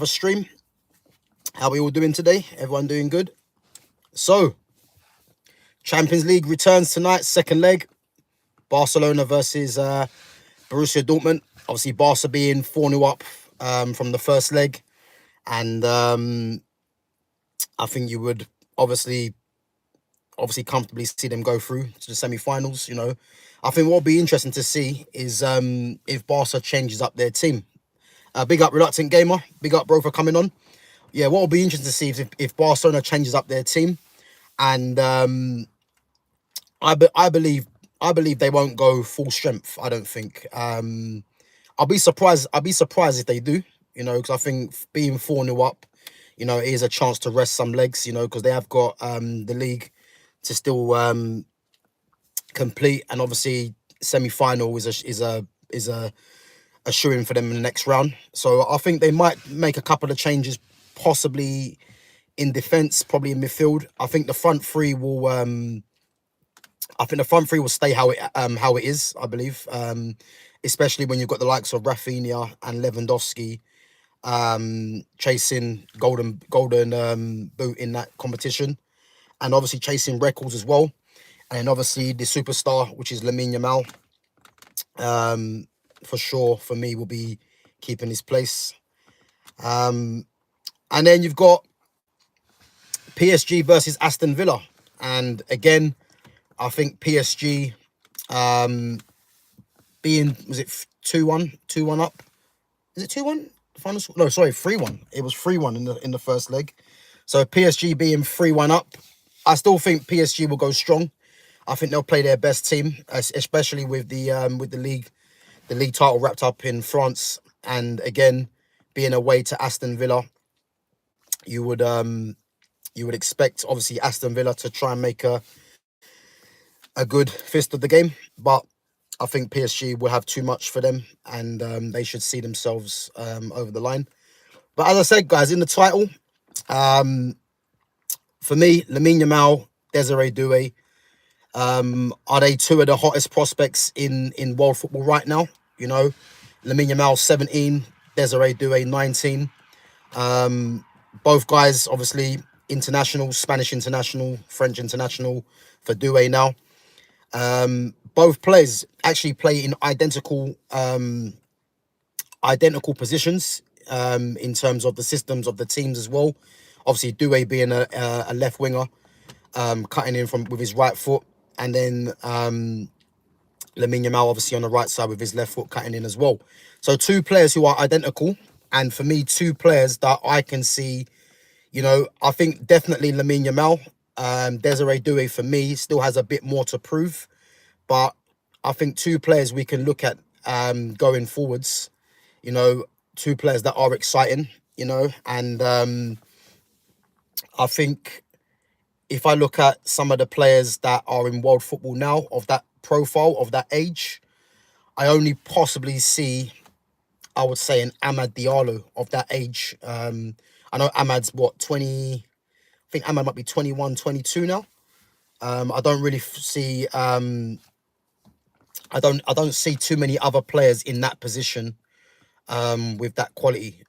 stream. How are we all doing today? Everyone doing good? So, Champions League returns tonight, second leg. Barcelona versus Borussia Dortmund. Obviously, Barca being 4-0 up from the first leg. And I think you would obviously comfortably see them go through to the semi-finals. I think what will be interesting to see is if Barca changes up their team. Big up Reluctant Gamer. Big up bro for coming on. Yeah, what will be interesting to see is if Barcelona changes up their team, and I believe they won't go full strength. I don't think. I'll be surprised. I'll be surprised if they do. Because I think being 4-0 up, it is a chance to rest some legs. Because they have got the league to still complete, and obviously semi-final is a shoo-in for them in the next round. So I think they might make a couple of changes, possibly in defence, probably in midfield. I think the front three will. Stay how it is. I believe, especially when you've got the likes of Rafinha and Lewandowski chasing golden boot in that competition, and obviously chasing records as well. And obviously the superstar, which is Lamine Yamal, for sure for me will be keeping his place. And then you've got PSG versus Aston Villa, and again, I think PSG was it 2-1 up? Is it 2-1? Final score? No, sorry, 3-1. It was 3-1 in the first leg. So PSG being 3-1 up, I still think PSG will go strong. I think they'll play their best team, especially with the league title wrapped up in France, and again being away to Aston Villa. You would expect obviously Aston Villa to try and make a good fist of the game, but I think PSG will have too much for them, and they should see themselves over the line. But as I said, guys, in the title, for me, Lamine Yamal, Desire Doue, are they two of the hottest prospects in world football right now? Lamine Yamal 17, Desire Doue 19. Both guys obviously international, Spanish international, French international for Doue now. Both players actually play in identical positions in terms of the systems of the teams as well. Obviously, Doue being a left winger, cutting in with his right foot, and then Lamine Yamal obviously on the right side with his left foot cutting in as well. So two players who are identical, and for me, two players that I can see. I think definitely Lamine Yamal. Desire Doue for me still has a bit more to prove, but I think two players we can look at going forwards. Two players that are exciting. And I think if I look at some of the players that are in world football now of that profile, of that age, I only possibly see, I would say, an Amad Diallo of that age. I know Amad's 20. I think Ahmad might be 21, 22 now. I don't really see. I don't see too many other players in that position with that quality.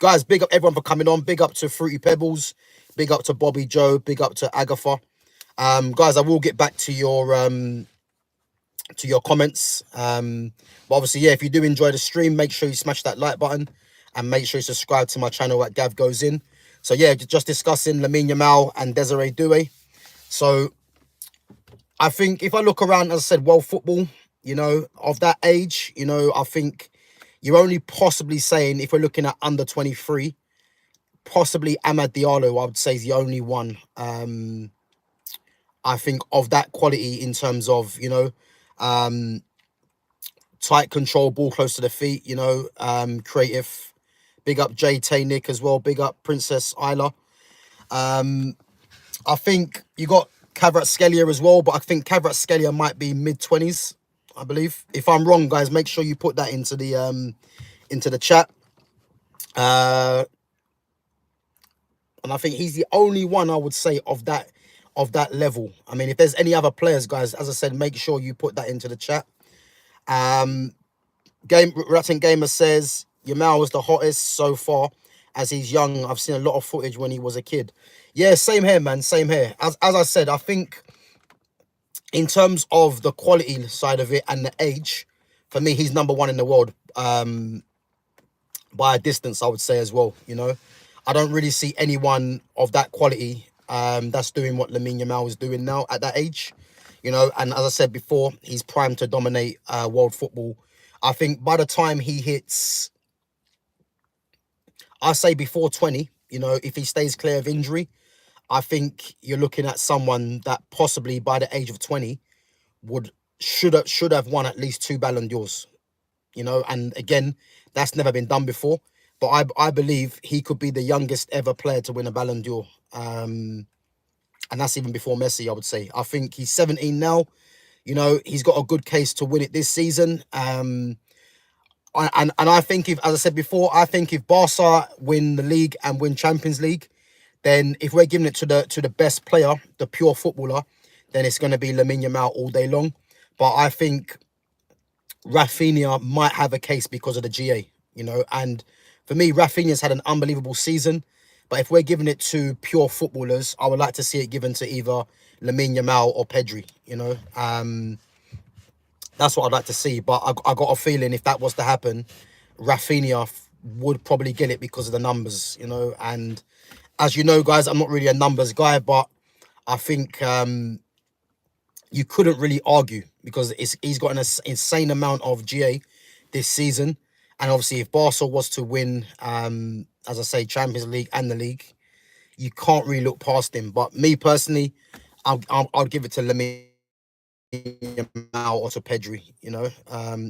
Guys, big up everyone for coming on. Big up to Fruity Pebbles. Big up to Bobby Joe. Big up to Agatha. Guys, I will get back to your comments. But obviously, yeah, if you do enjoy the stream, make sure you smash that like button and make sure you subscribe to my channel at GavGoesIn. So yeah, just discussing Lamine Yamal and Desire Doue. So I think if I look around, as I said, world football, of that age, I think you're only possibly saying, if we're looking at under 23, possibly Amad Diallo, I would say, is the only one, I think, of that quality in terms of, tight control, ball close to the feet, creative. Big up Jade Nick as well. Big up Princess Isla. I think you got Kvaratskhelia as well, but I think Kvaratskhelia might be mid-20s, I believe. If I'm wrong, guys, make sure you put that into the chat. And I think he's the only one I would say of that level. I mean, if there's any other players, guys, as I said, make sure you put that into the chat. Ratting Gamer says Yamal is the hottest so far. As he's young, I've seen a lot of footage when he was a kid. Yeah, same here, man. Same here. As I said, I think in terms of the quality side of it and the age, for me, he's number one in the world. By a distance, I would say as well. I don't really see anyone of that quality that's doing what Lamine Yamal is doing now at that age. And as I said before, he's primed to dominate world football. I think by the time he hits, I say before 20, if he stays clear of injury, I think you're looking at someone that possibly by the age of 20 would should have won at least 2 Ballon d'Ors. And again, that's never been done before. But I believe he could be the youngest ever player to win a Ballon d'Or. And that's even before Messi, I would say. I think he's 17 now. He's got a good case to win it this season. And I think if, as I said before, I think if Barca win the league and win Champions League, then if we're giving it to the best player, the pure footballer, then it's going to be Lamine Yamal all day long. But I think Rafinha might have a case because of the GA, and for me, Rafinha's had an unbelievable season. But if we're giving it to pure footballers, I would like to see it given to either Lamine Yamal or Pedri, That's what I'd like to see. But I got a feeling if that was to happen, Rafinha would probably get it because of the numbers, And as you know, guys, I'm not really a numbers guy, but I think you couldn't really argue because he's got an insane amount of GA this season. And obviously, if Barca was to win, as I say, Champions League and the league, you can't really look past him. But me personally, I'll give it to Lamine Yamal or to Pedri,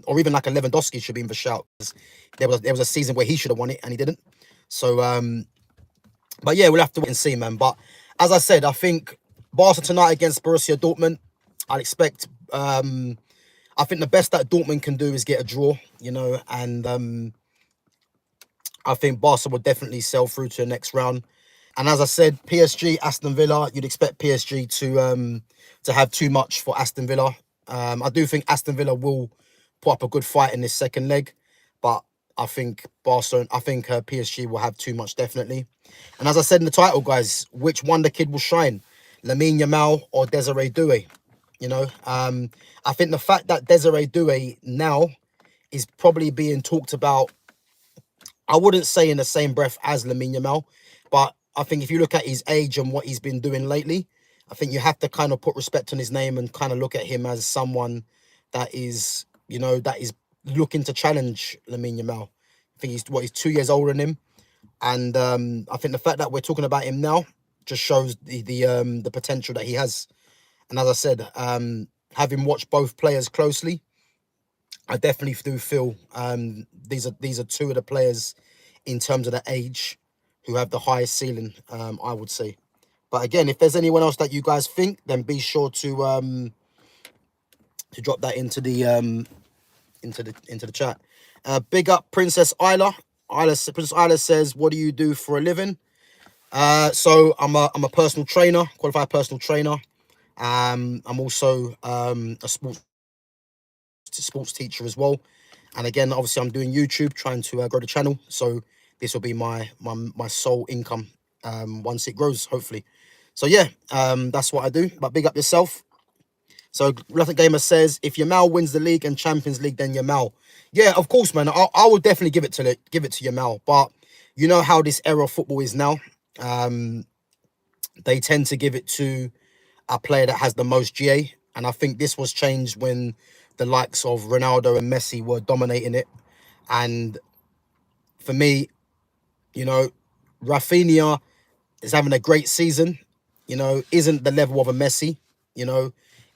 or even like a Lewandowski should be in the shout. There was a season where he should have won it and he didn't. So, but yeah, we'll have to wait and see, man. But as I said, I think Barca tonight against Borussia Dortmund, I'd expect. I think the best that Dortmund can do is get a draw, and I think Barca will definitely sell through to the next round. And as I said, PSG, Aston Villa, you'd expect PSG to have too much for Aston Villa. I do think Aston Villa will put up a good fight in this second leg, but I think PSG will have too much, definitely. And as I said in the title, guys, which wonder kid will shine? Lamine Yamal or Desire Doue? I think the fact that Desire Doue now is probably being talked about, I wouldn't say in the same breath as Lamine Yamal, but I think if you look at his age and what he's been doing lately, I think you have to kind of put respect on his name and kind of look at him as someone that is, that is looking to challenge Lamine Yamal. I think he's 2 years older than him. And I think the fact that we're talking about him now just shows the potential that he has. And as I said, having watched both players closely, I definitely do feel these are two of the players in terms of the age who have the highest ceiling, I would say. But again, if there's anyone else that you guys think, then be sure to drop that into the chat. Big up Princess Isla. Princess Isla says, "What do you do for a living?" So I'm a personal trainer, qualified personal trainer. I'm also a sports teacher as well. And again, obviously, I'm doing YouTube, trying to grow the channel. So this will be my sole income once it grows, hopefully. So yeah, that's what I do. But big up yourself. So Reluctant Gamer says, if Yamal wins the league and Champions League, then Yamal. Yeah, of course, man. I will definitely give it to Yamal. But you know how this era of football is now. They tend to give it to a player that has the most GA. And I think this was changed when the likes of Ronaldo and Messi were dominating it. And for me, Rafinha is having a great season, isn't the level of a Messi,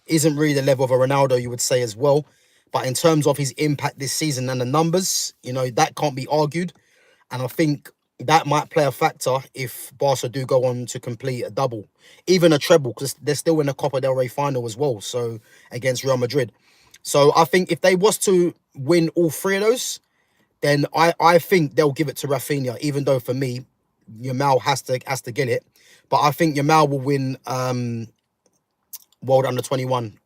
isn't really the level of a Ronaldo, you would say as well. But in terms of his impact this season and the numbers, that can't be argued. And I think that might play a factor if Barca do go on to complete a double, even a treble, because they're still in the Copa del Rey final as well, so against Real Madrid. So I think if they was to win all three of those, then I think they'll give it to Rafinha, even though for me, Yamal has to get it. But I think Yamal will win World Under 21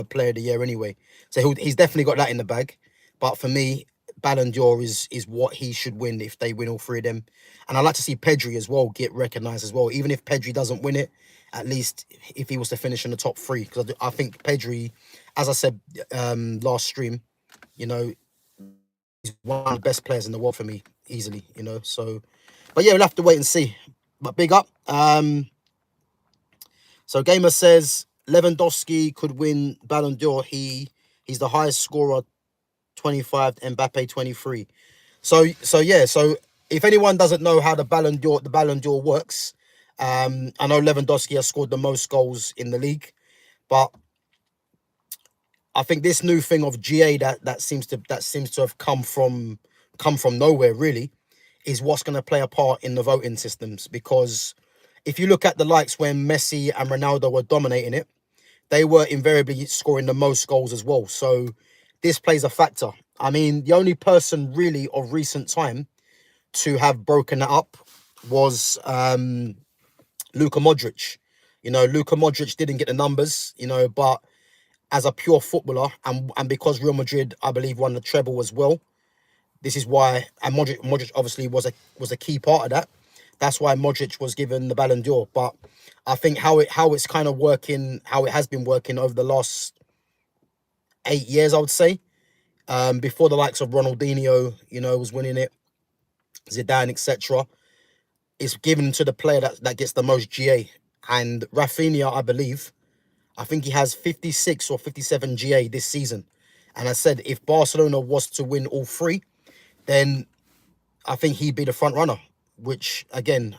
Player of the Year anyway. So he's definitely got that in the bag. But for me, Balon d'Or is what he should win if they win all three of them. And I'd like to see Pedri as well get recognised as well. Even if Pedri doesn't win it, at least if he was to finish in the top three. Because I think Pedri, as I said last stream, you know, he's one of the best players in the world for me, easily, you know. So, but yeah, we'll have to wait and see. But big up. So Gamer says Lewandowski could win Ballon d'Or. He's the highest scorer, 25, Mbappe 23. So yeah, so if anyone doesn't know how the Ballon d'Or works, I know Lewandowski has scored the most goals in the league, but I think this new thing of GA that seems to have come from nowhere really is what's going to play a part in the voting systems. Because if you look at the likes when Messi and Ronaldo were dominating it, they were invariably scoring the most goals as well. So this plays a factor. I mean, the only person really of recent time to have broken that up was Luka Modric. You know, Luka Modric didn't get the numbers, you know, but as a pure footballer, and because Real Madrid, I believe, won the treble as well, this is why, and Modric obviously was a key part of that. That's why Modric was given the Ballon d'Or. But I think how it's kind of working, how it has been working over the last 8 years, I would say. Before the likes of Ronaldinho, you know, was winning it, Zidane, etc. It's given to the player that gets the most GA. And Rafinha, I think he has 56 or 57 GA this season. And I said, if Barcelona was to win all three, then I think he'd be the front runner, which again,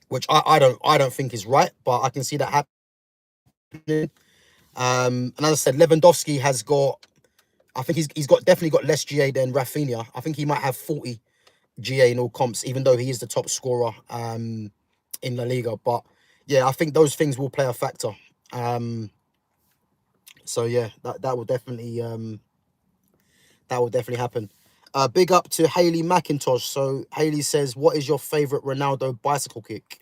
which I don't think is right, but I can see that happening. And as I said, Lewandowski has got, I think he's definitely got less GA than Rafinha. I think he might have 40 GA in all comps, even though he is the top scorer in La Liga. But yeah, I think those things will play a factor. So yeah, that will definitely happen. Big up to Haley McIntosh. So Haley says, "What is your favorite Ronaldo bicycle kick?"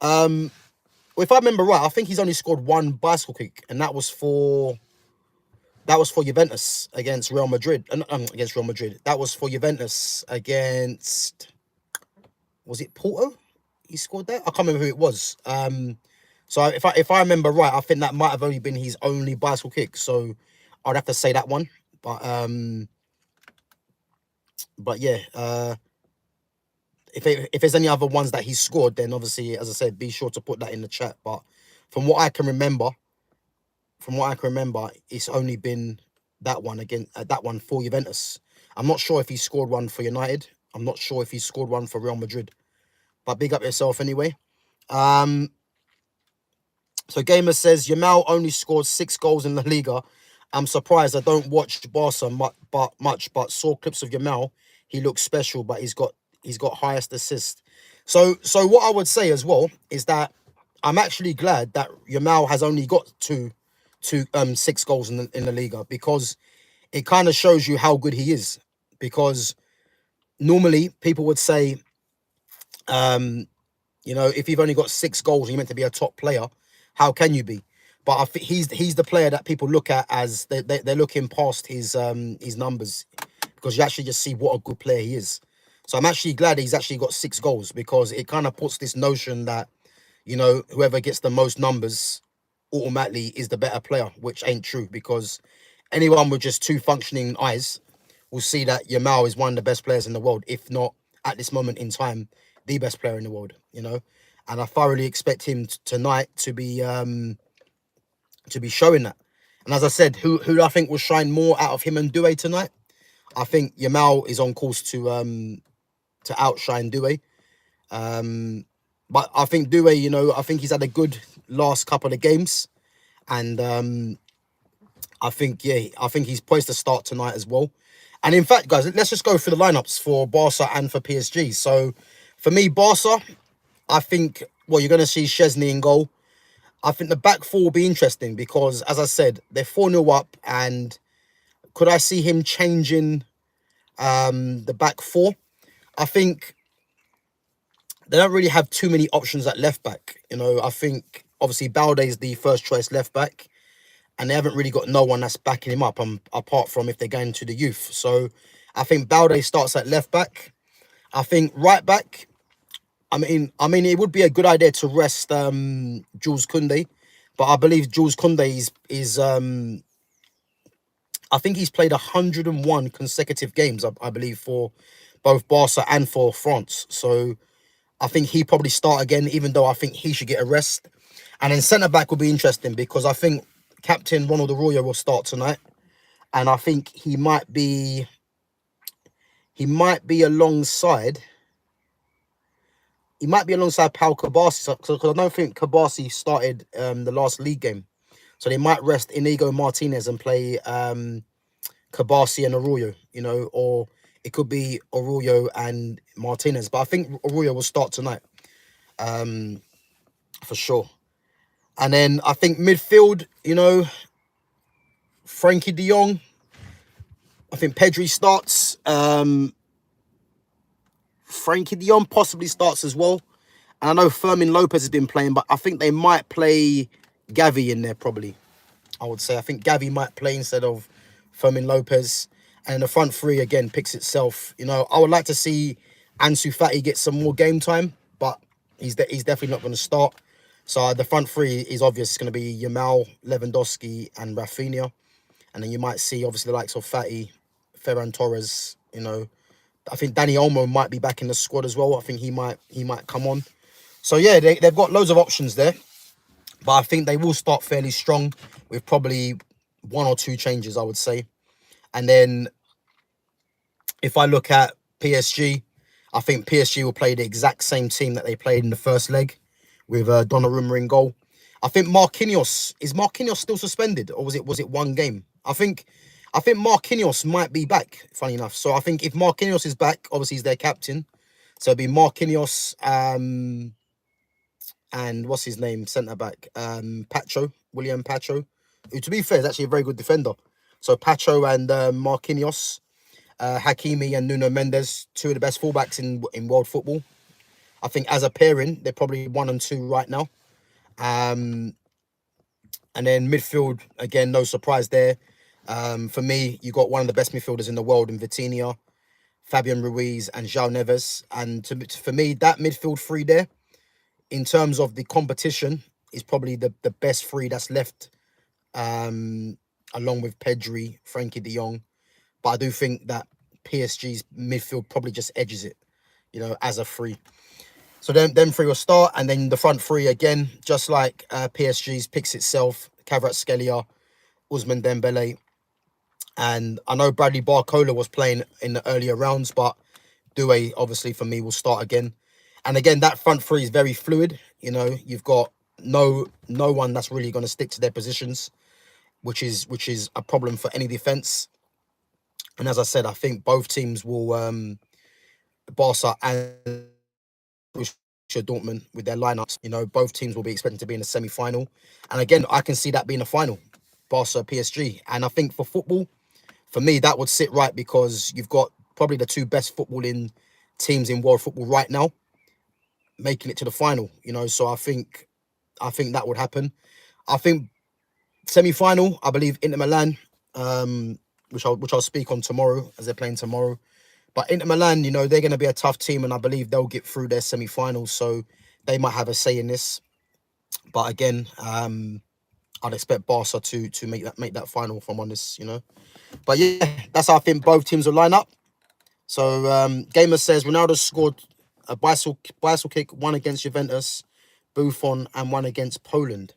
Well, if I remember right, I think he's only scored one bicycle kick, and that was for Juventus against Real Madrid. Against Real Madrid. That was for Juventus against, was it Porto? He scored that. I can't remember who it was. So if I remember right, I think that might have only been his only bicycle kick. So I'd have to say that one. But yeah, if there's any other ones that he scored, then obviously, as I said, be sure to put that in the chat. But from what I can remember, it's only been that one for Juventus. I'm not sure if he scored one for United. I'm not sure if he scored one for Real Madrid. But big up yourself anyway. So Gamer says Yamal only scored 6 goals in La Liga. I'm surprised. I don't watch Barca much, but saw clips of Yamal. He looks special, but he's got highest assist. So what I would say as well is that I'm actually glad that Yamal has only got 6 goals in the Liga, because it kind of shows you how good he is. Because normally people would say, you know, if you've only got 6 goals and you're meant to be a top player, how can you be? But I think he's the player that people look at as they're looking past his numbers, because you actually just see what a good player he is. So I'm actually glad he's actually got 6 goals, because it kind of puts this notion that, you know, whoever gets the most numbers automatically is the better player, which ain't true, because anyone with just 2 functioning eyes will see that Yamal is one of the best players in the world, if not at this moment in time the best player in the world, you know. And I thoroughly expect him tonight to be showing that. And as I said, who I think will shine more out of him and Doue tonight? I think Yamal is on course to outshine Doue. But I think Doue, you know, I think he's had a good last couple of games, and I think he's poised to start tonight as well. And in fact, guys, let's just go through the lineups for Barca and for PSG. So for me, Barca, I think, well, you're going to see Szczesny in goal. I think the back four will be interesting because, as I said, they're 4-0 up, and could I see him changing the back four? I think they don't really have too many options at left back. You know, I think obviously Balde is the first choice left back, and they haven't really got no one that's backing him up, apart from if they're going to the youth. So I think Balde starts at left back. I think right back, I mean, it would be a good idea to rest Jules Koundé, but I believe Jules Koundé is I think he's played 101 consecutive games, I believe, for both Barca and for France. So I think he probably start again, even though I think he should get a rest. And then centre back will be interesting because I think Captain Ronald Arroyo will start tonight, and I think he might be alongside. He might be alongside Pau Kabasi, because I don't think Kabasi started the last league game. So they might rest Inigo Martinez and play Kabasi and Arroyo, or it could be Arroyo and Martinez. But I think Arroyo will start tonight, for sure. And then I think midfield, Frankie de Jong. I think Pedri starts. Frankie de Jong possibly starts as well. And I know Fermin Lopez has been playing, but I think they might play Gavi in there probably. I would say. I think Gavi might play instead of Fermin Lopez. And the front three, again, picks itself. I would like to see Ansu Fati get some more game time, but he's definitely not going to start. So the front three is obvious. It's going to be Yamal, Lewandowski, and Rafinha. And then you might see, obviously, the likes of Fati, Ferran Torres. I think Dani Olmo might be back in the squad as well. I think he might come on. So, yeah, they've got loads of options there. But I think they will start fairly strong with probably one or two changes, I would say. And then if I look at PSG, I think PSG will play the exact same team that they played in the first leg with Donnarumma in goal. I think is Marquinhos still suspended, or was it one game? I think Marquinhos might be back, funny enough. So I think if Marquinhos is back, obviously he's their captain. So it'll be Marquinhos, and what's his name, centre back, William Pacho, who, to be fair, is actually a very good defender. So Pacho and Marquinhos, Hakimi and Nuno Mendes, two of the best fullbacks in world football. I think as a pairing, they're probably 1 and 2 right now. And then midfield, again, no surprise there. For me, you got one of the best midfielders in the world in Vitinha, Fabian Ruiz and João Neves. And for me, that midfield three there, in terms of the competition, is probably the best three that's left, along with Pedri, Frankie de Jong. But I do think that PSG's midfield probably just edges it, as a three. So them three will start, and then the front three, again, just like PSG's, picks itself. Kvaratskhelia, Ousmane Dembele. And I know Bradley Barcola was playing in the earlier rounds, but Doue, obviously, for me, will start again. And again, that front three is very fluid. You've got no one that's really going to stick to their positions, which is a problem for any defense. And as I said, I think both teams will, Barca and Dortmund, with their lineups, both teams will be expecting to be in the semi-final. And again, I can see that being a final, Barca PSG. And I think for football, for me, that would sit right, because you've got probably the two best footballing teams in world football right now making it to the final. So I think that would happen. I think semi-final, I believe Inter Milan, which I'll speak on tomorrow, as they're playing tomorrow. But Inter Milan, they're going to be a tough team, and I believe they'll get through their semi-finals, so they might have a say in this. But again, I'd expect Barca to make that final, if I'm honest, But yeah, that's how I think both teams will line up. So Gamer says Ronaldo scored a bicycle kick, one against Juventus, Buffon, and one against Poland.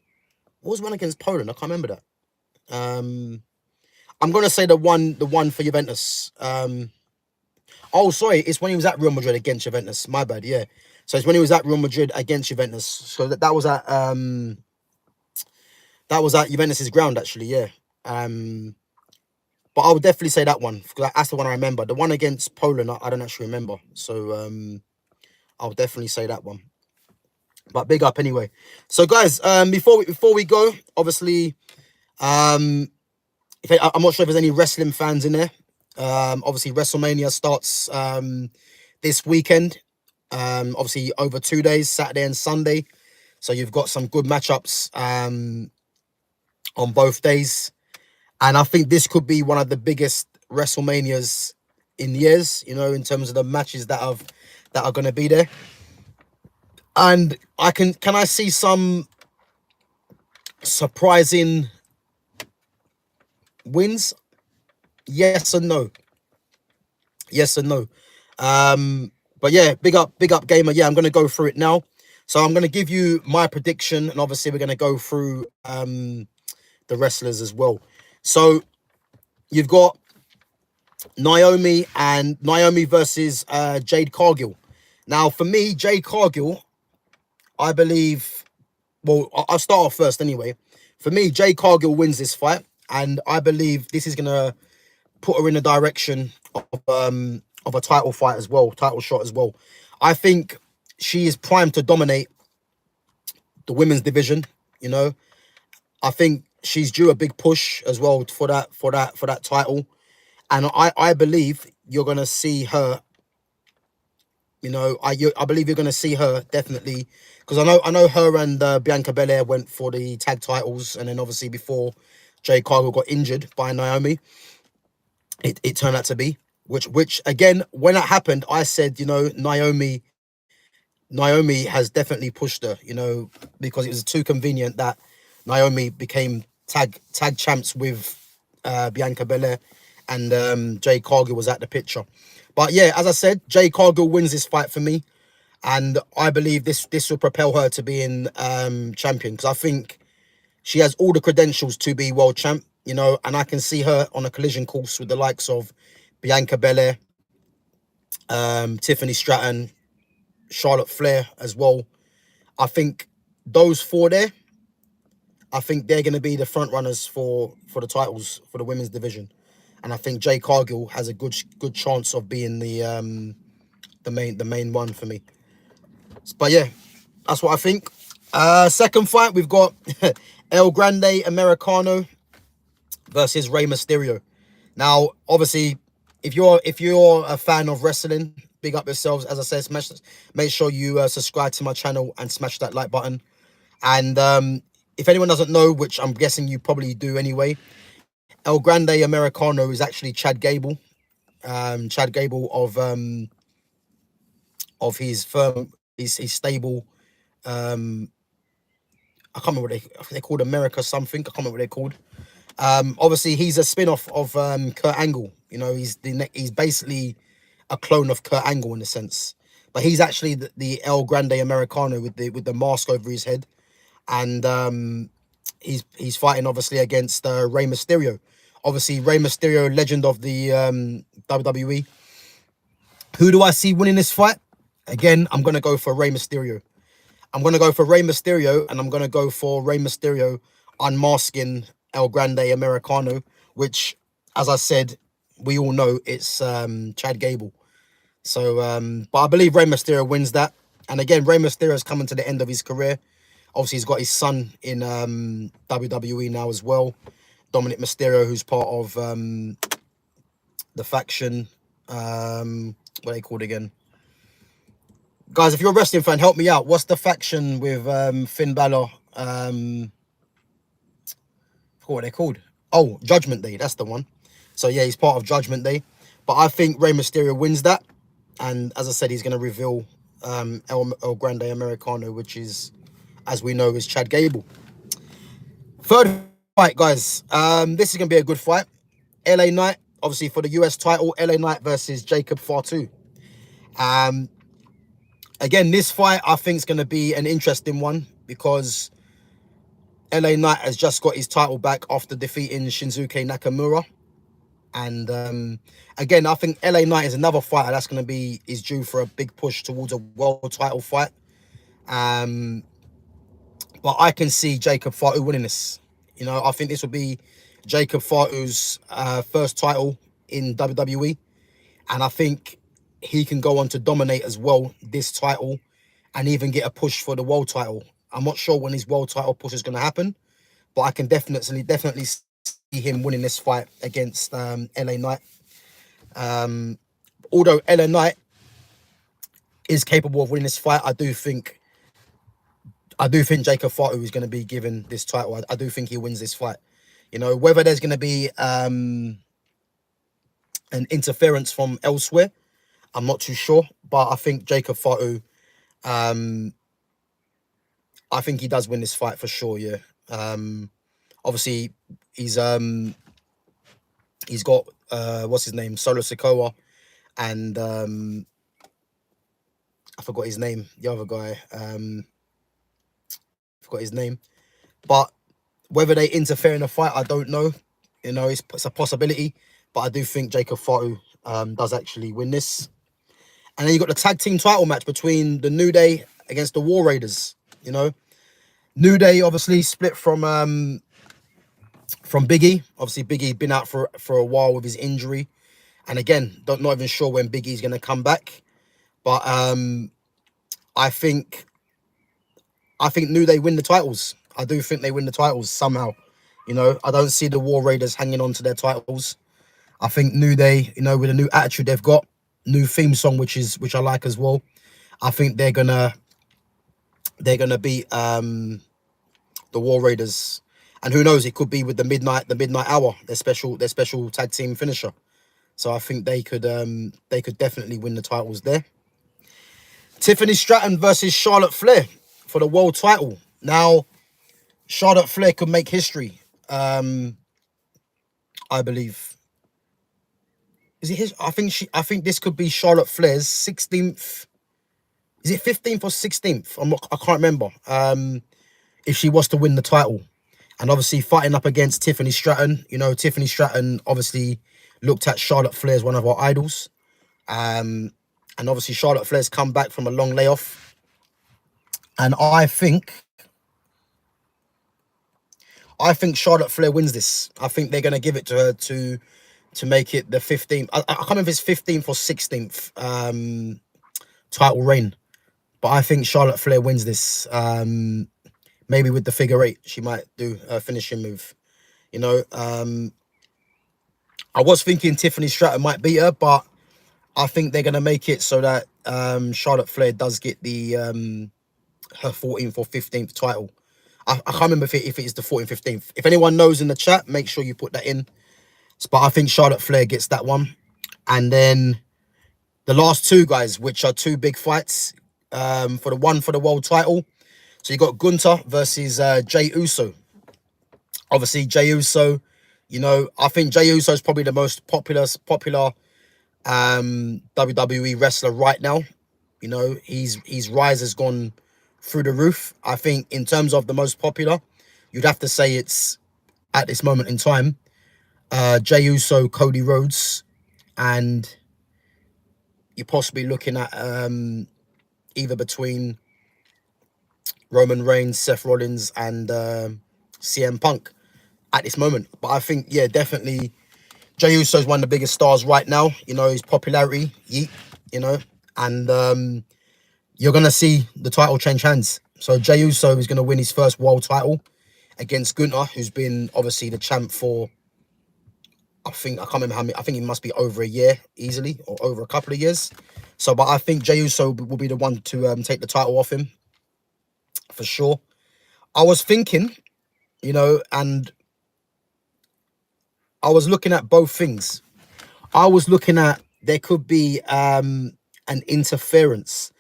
What was one against Poland? I can't remember that. I'm gonna say the one for Juventus. Oh, sorry, it's when he was at Real Madrid against Juventus. My bad, yeah. So it's when he was at Real Madrid against Juventus. So that was at Juventus's ground, actually, yeah. But I would definitely say that one, because that's the one I remember. The one against Poland, I don't actually remember. So I'll definitely say that one. But big up anyway. So guys, before we go, obviously, I'm not sure if there's any wrestling fans in there. Obviously, Wrestlemania starts this weekend. Obviously, over 2 days, Saturday and Sunday. So you've got some good matchups on both days. And I think this could be one of the biggest WrestleManias in years, you know, in terms of the matches that are going to be there. And can I see some surprising wins? Yes and no. Yes and no. But yeah, big up gamer. Yeah, I'm gonna go through it now. So I'm gonna give you my prediction, and obviously we're gonna go through the wrestlers as well. So you've got Naomi versus Jade Cargill. Now for me, Jade Cargill, I believe. Well, I'll start off first anyway. For me, Jade Cargill wins this fight, and I believe this is gonna put her in the direction of a title fight as well, title shot as well. I think she is primed to dominate the women's division. You know, I think she's due a big push as well for that title, and I believe you're gonna see her. You know, I believe you're gonna see her definitely, because I know her and Bianca Belair went for the tag titles, and then obviously before Jade Cargill got injured by Naomi, it turned out to be, which again, when that happened, I said, you know, Naomi has definitely pushed her, you know, because it was too convenient that Naomi became tag champs with Bianca Belair, and Jade Cargill was at the picture. But yeah, as I said, Jade Cargill wins this fight for me, and I believe this will propel her to being champion, because I think she has all the credentials to be world champ, you know, and I can see her on a collision course with the likes of Bianca Belair, Tiffany Stratton, Charlotte Flair as well. I think those four there, I think they're going to be the front runners for the titles for the women's division, and I think Jade Cargill has a good chance of being the main one for me. But yeah, that's what I think. Second fight, we've got El Grande Americano versus Rey Mysterio. Now, obviously, if you're a fan of wrestling, big up yourselves. As I said, make sure you subscribe to my channel and smash that like button. And if anyone doesn't know, which I'm guessing you probably do anyway, El Grande Americano is actually Chad Gable. Chad Gable of his firm, his stable. I can't remember what they're called, America something. I can't remember what they're called. Obviously, he's a spin-off of Kurt Angle. You know, he's basically a clone of Kurt Angle in a sense, but he's actually the El Grande Americano with the mask over his head, and he's fighting obviously against Rey Mysterio. Obviously, Rey Mysterio, legend of the WWE. Who do I see winning this fight? Again, I'm gonna go for Rey Mysterio. I'm going to go for Rey Mysterio, and I'm going to go for Rey Mysterio unmasking El Grande Americano, which, as I said, we all know it's Chad Gable. So, but I believe Rey Mysterio wins that. And again, Rey Mysterio is coming to the end of his career. Obviously, he's got his son in WWE now as well. Dominic Mysterio, who's part of the faction. What are they called again? Guys, if you're a wrestling fan, help me out. What's the faction with Finn Balor? I forgot what they're called. Oh, Judgment Day. That's the one. So, yeah, he's part of Judgment Day. But I think Rey Mysterio wins that. And as I said, he's going to reveal El Grande Americano, which is, as we know, is Chad Gable. Third fight, guys. This is going to be a good fight. LA Knight, obviously, for the US title. LA Knight versus Jacob Fatu. Again, this fight, I think, is going to be an interesting one, because LA Knight has just got his title back after defeating Shinsuke Nakamura. And again, I think LA Knight is another fighter that's going to is due for a big push towards a world title fight. But I can see Jacob Fatu winning this. You know, I think this will be Jacob Fatu's first title in WWE. And I think he can go on to dominate as well this title, and even get a push for the world title. I'm not sure when his world title push is going to happen, but I can definitely see him winning this fight against LA Knight. Although LA Knight is capable of winning this fight, I do think I do think Jacob Fatu is going to be given this title. I do think he wins this fight. You know, whether there's going to be an interference from elsewhere, I'm not too sure. But I think Jacob Fatu, I think he does win this fight for sure. Yeah. Obviously, he's got what's his name, Solo Sikoa, and I forgot his name. The other guy, forgot his name. But whether they interfere in the fight, I don't know. You know, it's a possibility. But I do think Jacob Fatu does actually win this. And then you got the tag team title match between the New Day against the War Raiders. You know, New Day obviously split from Big E. Obviously, Big E's been out for a while with his injury, and again, not even sure when Big E's going to come back. But I think New Day win the titles. I do think they win the titles somehow. You know, I don't see the War Raiders hanging on to their titles. I think New Day, you know, with a new attitude they've got, new theme song, which I like as well. I think they're gonna beat the War Raiders, and who knows, it could be with the midnight hour, their special tag team finisher. So I think they could definitely win the titles there. Tiffany Stratton versus Charlotte Flair for the world title. Now, Charlotte Flair could make history. I believe. Is it his? I think this could be Charlotte Flair's 16th. Is it 15th or 16th? I can't remember. If she was to win the title, and obviously fighting up against Tiffany Stratton. You know, Tiffany Stratton obviously looked at Charlotte Flair as one of her idols. And obviously Charlotte Flair's come back from a long layoff. And I think Charlotte Flair wins this. I think they're going to give it to her to make it the 15th. I can't remember if it's 15th or 16th title reign. But I think Charlotte Flair wins this. Maybe with the figure 8, she might do a finishing move. You know, I was thinking Tiffany Stratton might beat her, but I think they're going to make it so that Charlotte Flair does get the her 14th or 15th title. I can't remember if it is the 14th, 15th. If anyone knows in the chat, make sure you put that in. But I think Charlotte Flair gets that one. And then the last two guys, which are two big fights, for the world title. So you got Gunther versus Jey Uso. Obviously, Jey Uso, you know, I think Jey Uso is probably the most popular WWE wrestler right now. You know, his rise has gone through the roof. I think in terms of the most popular, you'd have to say it's, at this moment in time, Jey Uso, Cody Rhodes, and you're possibly looking at either between Roman Reigns, Seth Rollins, and CM Punk at this moment. But I think, yeah, definitely Jey Uso is one of the biggest stars right now. You know, his popularity, you know, and you're going to see the title change hands. So Jey Uso is going to win his first world title against Gunther, who's been obviously the champ for, I can't remember how many, I think it must be over a year easily, or over a couple of years. So, but I think Jey Uso will be the one to take the title off him, for sure. I was thinking, you know, and I was looking at both things. I was looking at, there could be an interference.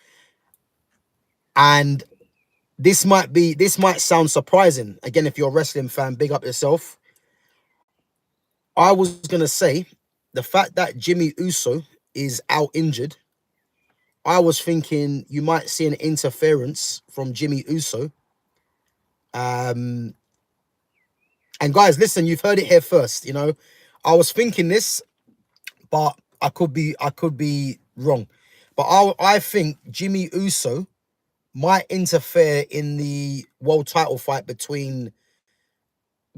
And this might sound surprising. Again, if you're a wrestling fan, big up yourself. I was going to say, the fact that Jimmy Uso is out injured, I was thinking you might see an interference from Jimmy Uso. And guys, listen, you've heard it here first. You know, I was thinking this, but I could be wrong. But I think Jimmy Uso might interfere in the world title fight between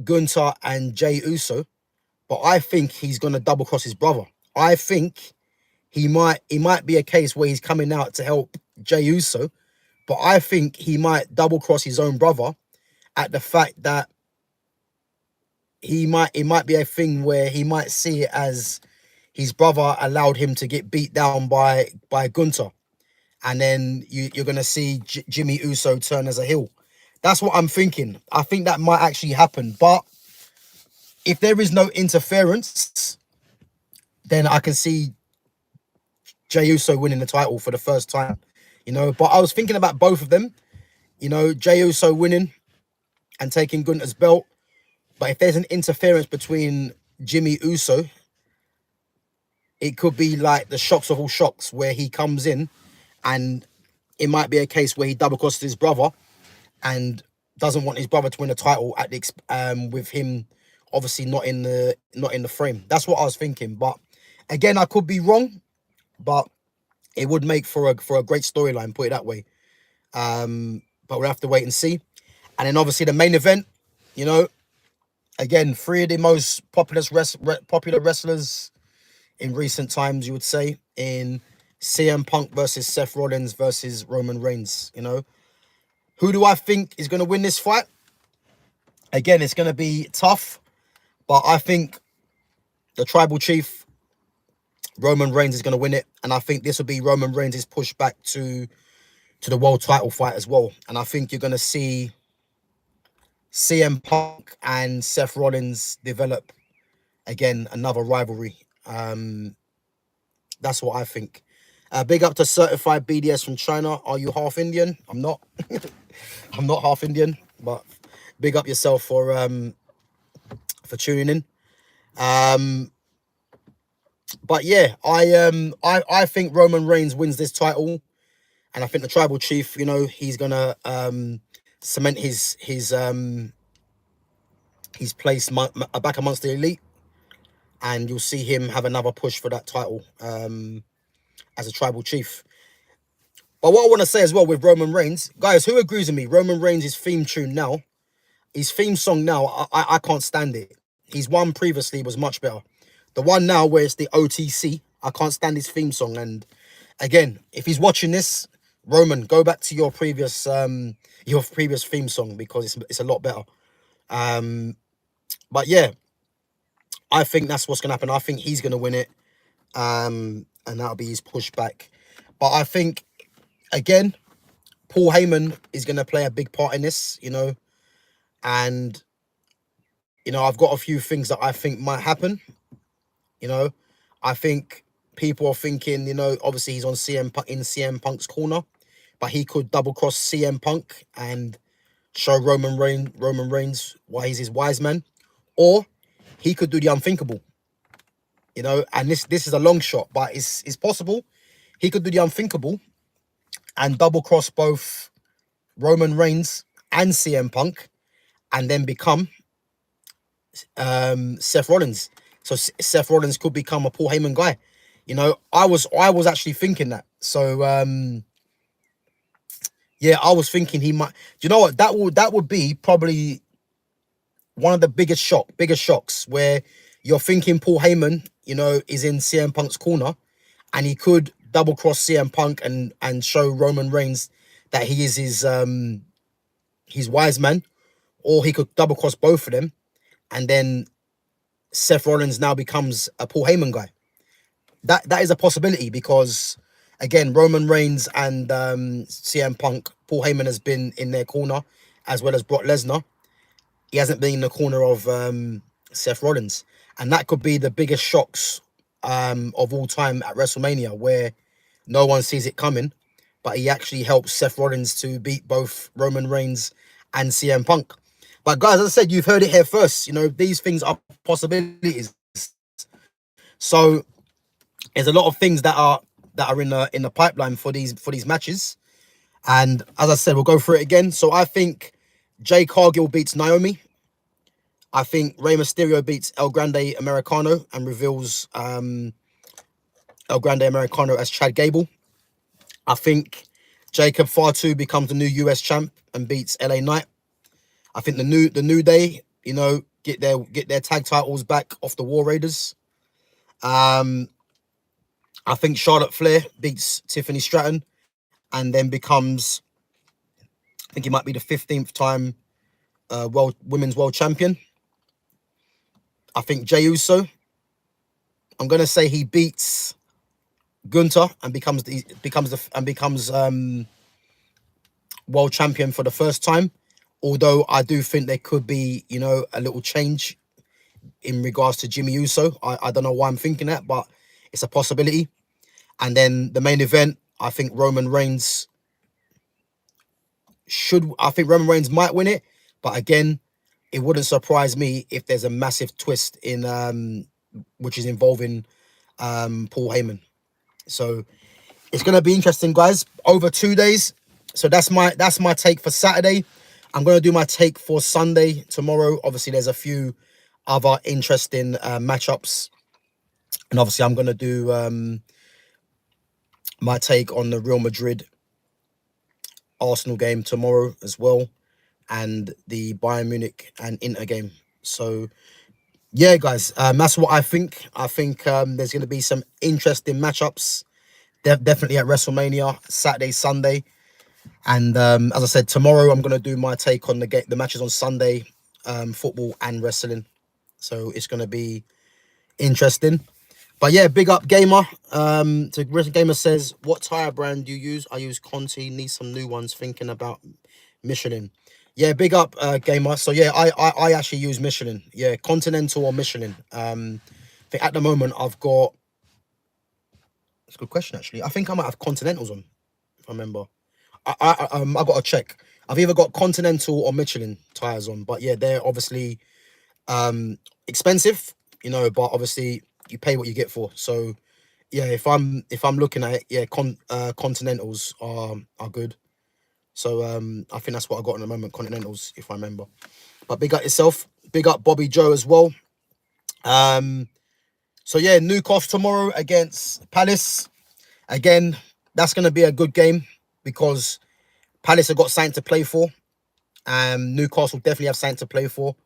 Gunther and Jey Uso. But I think he's gonna double cross his brother. I think it might be a case where he's coming out to help Jey Uso, but I think he might double cross his own brother at the fact that it might be a thing where he might see it as his brother allowed him to get beat down by Gunther, and then you're gonna see Jimmy Uso turn as a heel. That's what I'm thinking. I think that might actually happen. But if there is no interference, then I can see Jey Uso winning the title for the first time. But I was thinking about both of them. Jey Uso winning and taking Gunther's belt. But if there's an interference between Jimmy Uso, it could be like the shocks of all shocks, where he comes in and it might be a case where he double crosses his brother and doesn't want his brother to win the title at the with him obviously not in the frame. That's what I was thinking. But again, I could be wrong, but it would make for a great storyline, put it that way. But we'll have to wait and see. And then obviously the main event, again, three of the most popular wrestlers in recent times, you would say, in CM Punk versus Seth Rollins versus Roman Reigns. Who do I think is going to win this fight? Again, it's going to be tough, but I think the tribal chief, Roman Reigns, is going to win it. And I think this will be Roman Reigns' push back to the world title fight as well. And I think you're going to see CM Punk and Seth Rollins develop, again, another rivalry. That's what I think. Big up to Certified BDS from China. Are you half Indian? I'm not. I'm not half Indian, but big up yourself for tuning in. But yeah, I think Roman Reigns wins this title, and I think the tribal chief, he's gonna cement his place back amongst the elite, and you'll see him have another push for that title as a tribal chief. But what I want to say as well with Roman Reigns, guys, who agrees with me? Roman Reigns' theme tune now, his theme song now, I can't stand it. His one previously was much better. The one now where it's the OTC, I can't stand his theme song. And again, if he's watching this, Roman, go back to your previous theme song, because it's a lot better. But yeah, I think that's what's gonna happen. I think he's gonna win it, and that'll be his pushback. But I think, again, Paul Heyman is gonna play a big part in this, and I've got a few things that I think might happen. I think people are thinking, obviously he's on CM Punk's corner, but he could double cross CM Punk and show Roman Reigns why he's his wise man, or he could do the unthinkable. And this is a long shot, but it's possible. He could do the unthinkable and double cross both Roman Reigns and CM Punk, and then become Seth Rollins. So Seth Rollins could become a Paul Heyman guy. I was actually thinking that. So yeah, I was thinking he might. Do you know what? That would be probably one of the biggest shocks, where you're thinking Paul Heyman, is in CM Punk's corner, and he could double cross CM Punk and show Roman Reigns that he is his wise man, or he could double cross both of them, and then Seth Rollins now becomes a Paul Heyman guy. That is a possibility, because again, Roman Reigns and CM Punk, Paul Heyman has been in their corner, as well as Brock Lesnar. He hasn't been in the corner of Seth Rollins, and that could be the biggest shocks of all time at WrestleMania, where no one sees it coming, but he actually helps Seth Rollins to beat both Roman Reigns and CM Punk. But guys, as I said, you've heard it here first. These things are possibilities. So there's a lot of things that are in the pipeline for these matches. And as I said, we'll go through it again. So I think Jade Cargill beats Naomi. I think Rey Mysterio beats El Grande Americano and reveals El Grande Americano as Chad Gable. I think Jacob Fatu becomes the new US champ and beats LA Knight. I think the New Day, get their tag titles back off the War Raiders. I think Charlotte Flair beats Tiffany Stratton and then becomes, I think it might be the 15th time women's world champion. I think Jey Uso, I'm gonna say he beats Gunther and becomes world champion for the first time. Although I do think there could be, you know, a little change in regards to Jimmy Uso. I don't know why I'm thinking that, but it's a possibility. And then the main event, I think Roman Reigns might win it. But again, it wouldn't surprise me if there's a massive twist in which is involving Paul Heyman. So it's gonna be interesting, guys. Over 2 days. So that's my take for Saturday. I'm gonna do my take for Sunday tomorrow. Obviously, there's a few other interesting matchups, and obviously, I'm gonna do my take on the Real Madrid Arsenal game tomorrow as well, and the Bayern Munich and Inter game. So yeah, guys, that's what I think. I think there's going to be some interesting matchups, definitely at WrestleMania, Saturday, Sunday. And as I said, tomorrow I'm going to do my take on the matches on Sunday, football and wrestling. So it's going to be interesting. But yeah, big up Gamer. So Gamer says, what tire brand do you use? I use Conti, need some new ones, thinking about Michelin. Yeah, big up Gamer. So yeah, I actually use Michelin. Yeah, Continental or Michelin. I think at the moment I've got, it's a good question actually. I think I might have Continentals on, if I remember. I got to check. I've either got Continental or Michelin tires on, but yeah, they're obviously expensive, you know, but obviously you pay what you get for. So yeah, if I'm looking at it, yeah, Continentals are good. So I think that's what I got in the moment, Continentals, if I remember. But big up yourself, big up Bobby Joe as well. So yeah, Newcastle tomorrow against Palace. Again, that's gonna be a good game because Palace have got something to play for. Newcastle definitely have something to play for.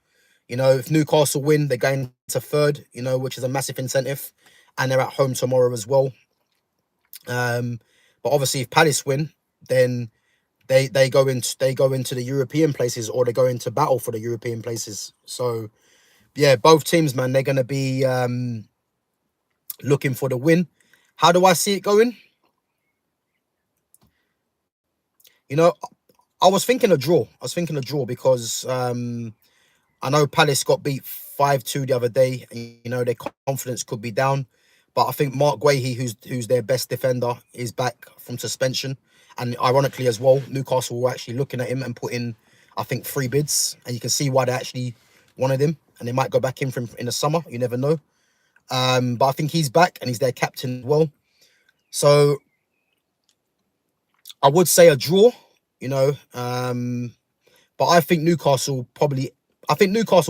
You know, if Newcastle win, they're going to third, you know, which is a massive incentive. And they're at home tomorrow as well. But obviously, if Palace win, then they go into the European places, or they go into battle for the European places. So yeah, both teams, man, they're gonna be looking for the win. How do I see it going? You know, I was thinking a draw. Because I know Palace got beat 5-2 the other day, and you know their confidence could be down. But I think Mark Guehi, who's their best defender, is back from suspension. And ironically as well, Newcastle were actually looking at him and put in, I think, 3 bids. And you can see why they actually wanted him. And they might go back in for him in the summer. You never know. But I think he's back and he's their captain as well. So I would say a draw, you know. But I think Newcastle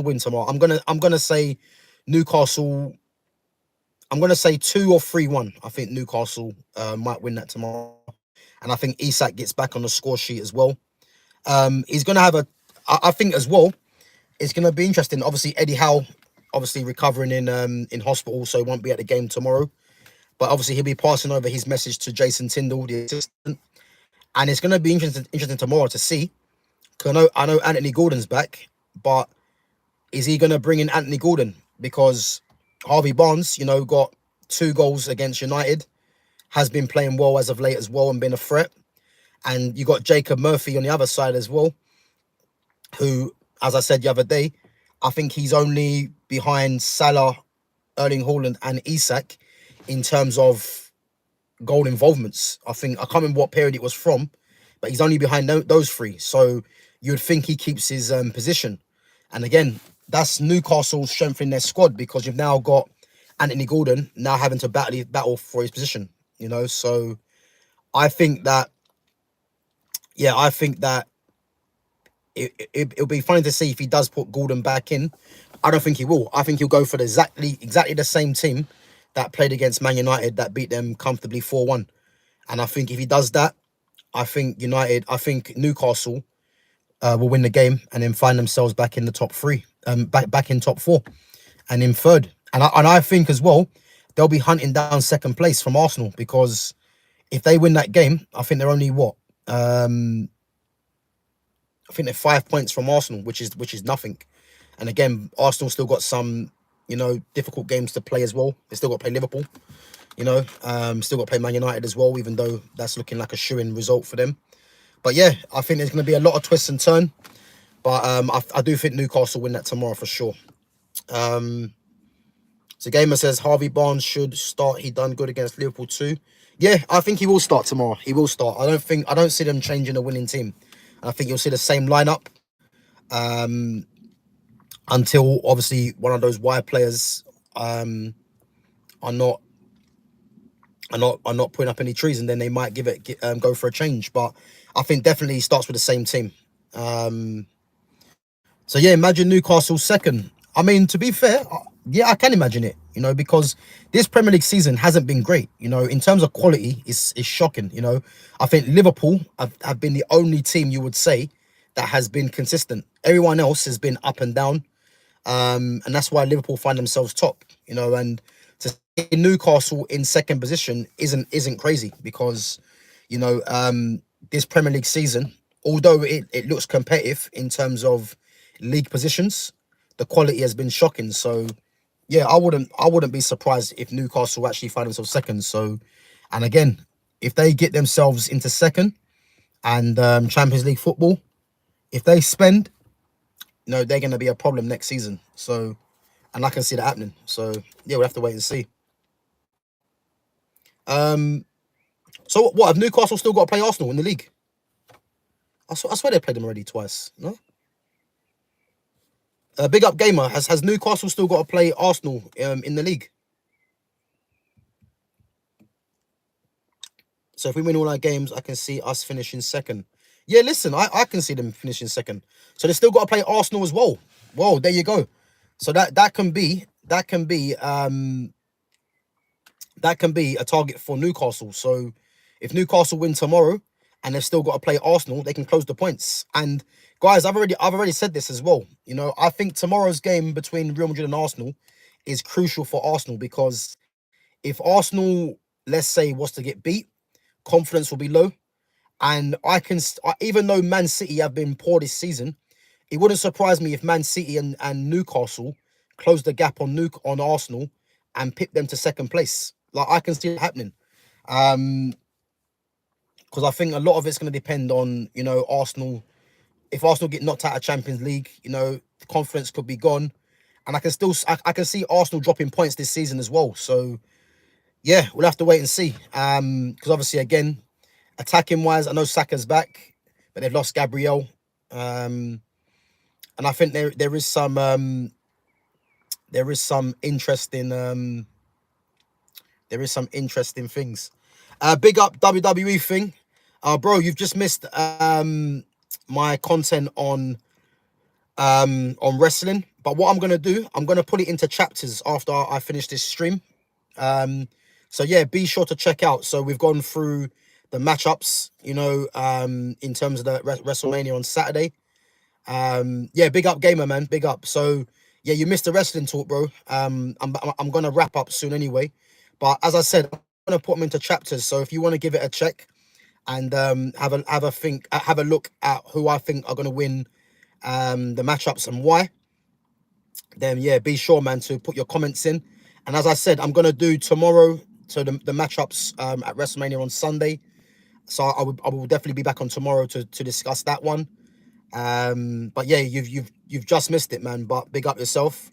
win tomorrow. I'm gonna say Newcastle. I'm gonna say 2 or 3-1. I think Newcastle might win that tomorrow, and I think Isak gets back on the score sheet as well. He's gonna have I think as well, it's gonna be interesting. Obviously, Eddie Howe, obviously recovering in hospital, so he won't be at the game tomorrow. But obviously, he'll be passing over his message to Jason Tyndall, the assistant, and it's gonna be interesting tomorrow to see. Because I know Anthony Gordon's back, but is he going to bring in Anthony Gordon? Because Harvey Barnes, you know, got 2 goals against United, has been playing well as of late as well and been a threat. And you got Jacob Murphy on the other side as well, who, as I said the other day, I think he's only behind Salah, Erling Haaland and Isak in terms of goal involvements. I can't remember what period it was from, but he's only behind those 3. So you would think he keeps his position. And again, that's Newcastle strengthening their squad, because you've now got Anthony Gordon now having to battle for his position, you know. So I think that it'll be funny to see if he does put Gordon back in. I don't think he will. I think he'll go for exactly the same team that played against Man United, that beat them comfortably 4-1. And I think if he does that, I think Newcastle will win the game and then find themselves back in the top 3, back in top 4 and in third. And I think as well, they'll be hunting down second place from Arsenal, because if they win that game, I think they're only I think they're 5 points from Arsenal, which is nothing. And again, Arsenal still got some, you know, difficult games to play as well. They still got to play Liverpool, you know, still got to play Man United as well, even though that's looking like a shoo-in result for them. But yeah, I think there's going to be a lot of twists and turns. But I do think Newcastle win that tomorrow for sure. So Gamer says Harvey Barnes should start. He done good against Liverpool too. Yeah, I think he will start tomorrow. He will start. I don't see them changing a winning team. I think you'll see the same lineup. Until obviously one of those wide players are not putting up any trees, and then they might go for a change. But I think definitely he starts with the same team. So yeah, imagine Newcastle second. I mean, to be fair, yeah, I can imagine it, because this Premier League season hasn't been great, in terms of quality. It's shocking, I think Liverpool have been the only team you would say that has been consistent. Everyone else has been up and down, and that's why Liverpool find themselves top, and to see Newcastle in second position isn't crazy, because this Premier League season, although it looks competitive in terms of league positions, the quality has been shocking. So yeah, I wouldn't be surprised if Newcastle actually find themselves second. So, and again, if they get themselves into second and Champions League football, if they spend, they're going to be a problem next season. So, and I can see that happening. So yeah, we'll have to wait and see. So what, have Newcastle still got to play Arsenal in the league? I swear they played them already twice. No. Big up Gamer. Has Newcastle still got to play Arsenal in the league? So if we win all our games, I can see us finishing second. Yeah, listen, I can see them finishing second. So they still got to play Arsenal as well. Whoa, there you go. So that can be a target for Newcastle. So if Newcastle win tomorrow and they've still got to play Arsenal, they can close the points. And guys, I've already said this as well. I think tomorrow's game between Real Madrid and Arsenal is crucial for Arsenal, because if Arsenal, let's say, was to get beat, confidence will be low. And even though Man City have been poor this season, it wouldn't surprise me if Man City and Newcastle close the gap on Arsenal and pip them to second place. Like, I can see it happening. Because I think a lot of it's going to depend on, Arsenal. If Arsenal get knocked out of Champions League, the confidence could be gone. And I can see Arsenal dropping points this season as well. So yeah, we'll have to wait and see. Because obviously, again, attacking wise, I know Saka's back, but they've lost Gabriel. And I think there is some interesting things. Big up WWE thing. Bro, you've just missed my content on wrestling. But what I'm gonna do, I'm gonna put it into chapters after I finish this stream. So yeah, be sure to check out. So we've gone through the matchups, in terms of the Wrestlemania on Saturday. Yeah, big up Gamer, man, big up. So yeah, you missed the wrestling talk, bro. I'm gonna wrap up soon anyway. But as I said, I'm gonna put them into chapters. So if you want to give it a check and have a look at who I think are gonna win the matchups and why, then yeah, be sure, man, to put your comments in. And as I said, I'm gonna do tomorrow, so the matchups at WrestleMania on Sunday. So I will definitely be back on tomorrow to discuss that one. But yeah, you've just missed it, man. But big up yourself.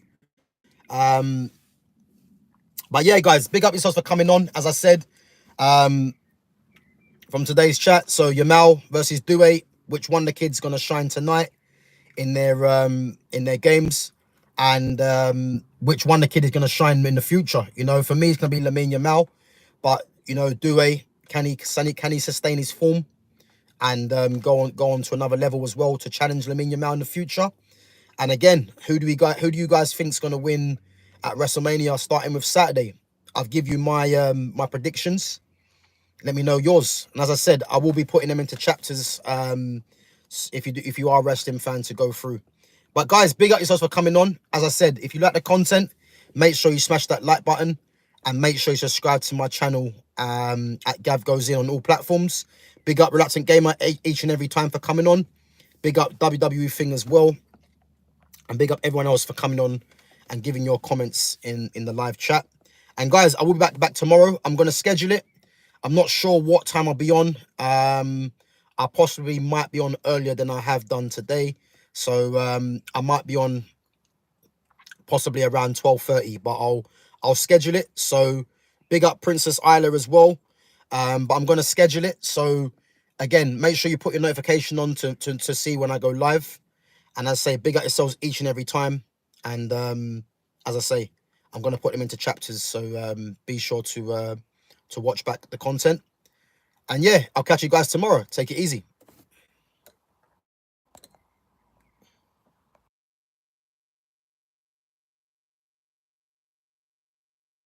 But yeah, guys, big up yourselves for coming on. As I said, from today's chat, so Yamal versus Doue, which one the kid's gonna shine tonight in their games, and which one the kid is gonna shine in the future. For me, it's gonna be Lamine Yamal, but Doue, can he sustain his form and go on to another level as well to challenge Lamine Yamal in the future? And again, who do you guys think is gonna win at WrestleMania, starting with Saturday? I've give you my my predictions. Let me know yours. And as I said, I will be putting them into chapters if you are a wrestling fan to go through. But guys, big up yourselves for coming on. As I said, if you like the content, make sure you smash that like button and make sure you subscribe to my channel at GavGoesIn on all platforms. Big up Reluctant Gamer each and every time for coming on. Big up WWE thing as well. And big up everyone else for coming on and giving your comments in the live chat. And guys, I will be back tomorrow. I'm going to schedule it. I'm not sure what time I'll be on. I possibly might be on earlier than I have done today. So I might be on possibly around 12:30, but I'll schedule it. So big up Princess Isla as well. But I'm gonna schedule it. So again, make sure you put your notification on to see when I go live. And as I say, big up yourselves each and every time. And as I say, I'm gonna put them into chapters. So be sure to watch back the content. And yeah, I'll catch you guys tomorrow. Take it easy.